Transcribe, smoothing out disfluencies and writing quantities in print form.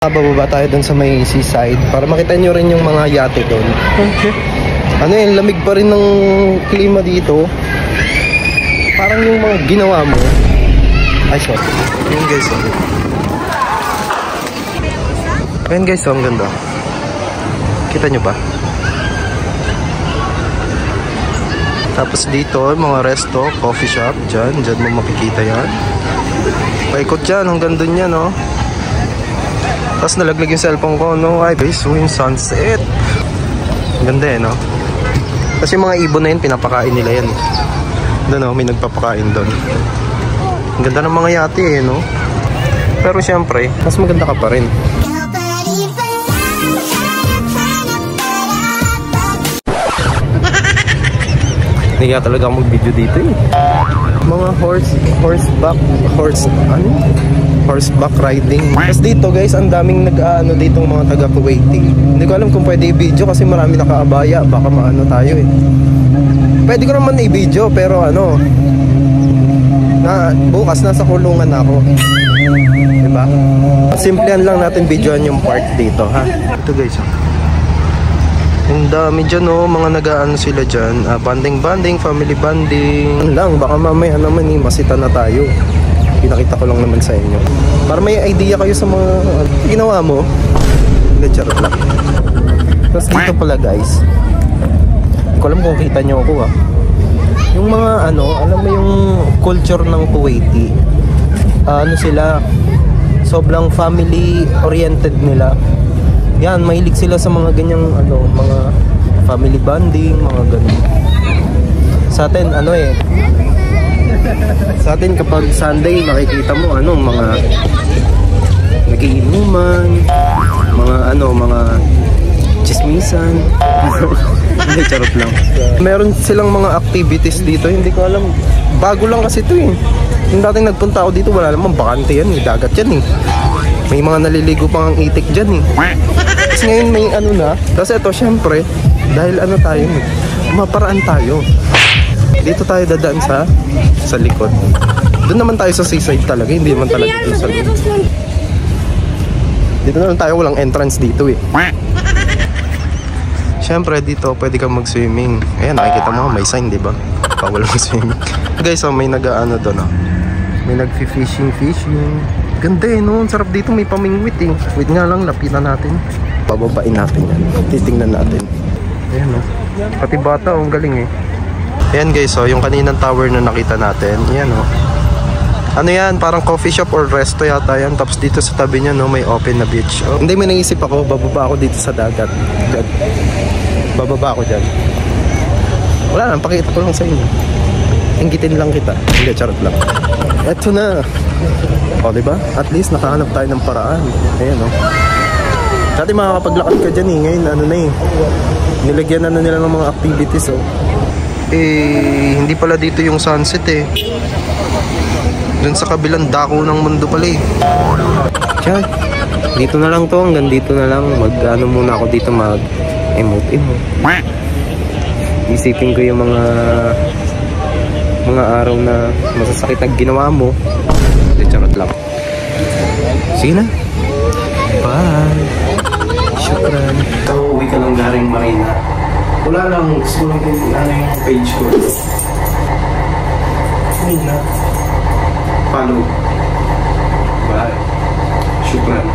Bababa tayo dun sa may seaside para makita nyo rin yung mga yate dun. Okay. Ano yun, lamig pa rin ng klima dito. Parang yung mga ginawa mo. Ay, sorry. Yun guys, oh. Ayan guys, oh, ang ganda. Kita nyo ba? Tapos dito, mga resto, coffee shop. Dyan mo makikita yan. Paikot dyan, hanggang dun yan, no? Tapos nalaglag yung cellphone ko, no? Ay guys, so yung sunset. Ganda eh, no? Tapos yung mga ibon na yun, pinapakain nila yan. Doon, no? May nagpapakain doon. Ang ganda ng mga yate eh, no? Pero syempre, mas maganda ka pa rin. Hindi ka talaga mag-video dito eh. Mga horseback riding. Tapos dito guys, ang daming nag-ano dito mga taga Kuwaiti. Hindi ko alam kung pwede i-video kasi marami nakaabaya. Baka maano tayo eh. Pwede ko naman i-video pero ano, bukas nasa kulungan ako. Diba? Simplihan lang natin videoan yung part dito, ha? Ito guys, ang dami dyan, oh, mga nag-aano sila dyan. Banding, family banding. Lang, baka mamaya naman masita na tayo. Pinakita ko lang naman sa inyo. Para may idea kayo sa mga ginawa mo. Hindi, charot lang. Tapos dito pala guys. Hindi ko alam kung kita nyo ako, ha. Yung mga ano, alam mo yung culture ng Kuwaiti. Ano sila, sobrang family oriented nila. Yan, mahilig sila sa mga ganyang ano, mga family bonding, mga ganun. Sa atin, ano eh, sa atin kapag Sunday, makikita mo ano, mga nagiinuman, mga ano, mga chismisan. Hindi, charot lang. Meron silang mga activities dito, hindi ko alam. Bago lang kasi ito eh. Yung dating nagpunta ako dito, wala naman, bakante yan eh, dagat yan eh. May mga naliligo pang ang itik dyan eh. Kasi ngayon may ano na. Tapos ito syempre, dahil ano tayo, maparaan tayo. Dito tayo dadaan sa likod. Doon naman tayo sa seaside talaga, hindi naman talaga dito sa likod. Dito naman tayo, walang entrance dito eh. Syempre dito pwede kang mag-swimming. Ayan, nakikita mo may sign, di ba? Bawal mag-swimming. Guys, oh, may nag-ano doon, oh. May nag-fishing. Ganda eh, no? Sarap dito, may pamingwit eh. Wait nga lang, lapitan natin. Pababain natin yan. Titingnan natin. Ayan, no? Pati bata, ang galing eh. Ayan guys, oh, yung kaninang tower na nakita natin. Ayan, oh. Ano yan? Parang coffee shop or resto yata yan. Tapos dito sa tabi niya, no, may open na beach. Oh. Hindi, may naisip ako, bababa ako dito sa dagat. Diyan. Bababa ako dyan. Wala lang, pakita ko lang sa inyo. Inggitin lang kita. Hindi, charot lang. Eto na. O, diba? At least nakahanap tayo ng paraan. Ayan, o. Dati makakapaglakad ka dyan eh. Ngayon, ano na eh. Nilagyan na nila ng mga activities, o. Eh, hindi pala dito yung sunset eh. Dun sa kabilang dako ng mundo pala eh. Tiyan. Dito na lang to. Hanggang dito na lang. Mag-ano muna ako dito, mag-emote. Isipin ko yung mga araw na masasakit na ginawa mo. Hindi, charot lang. Sige na. Bye. Syukran. Uwi ka lang garing Marina. Wala lang. Gusto lang kung ano yung page ko. Uwi na. Follow. Bye. Syukran.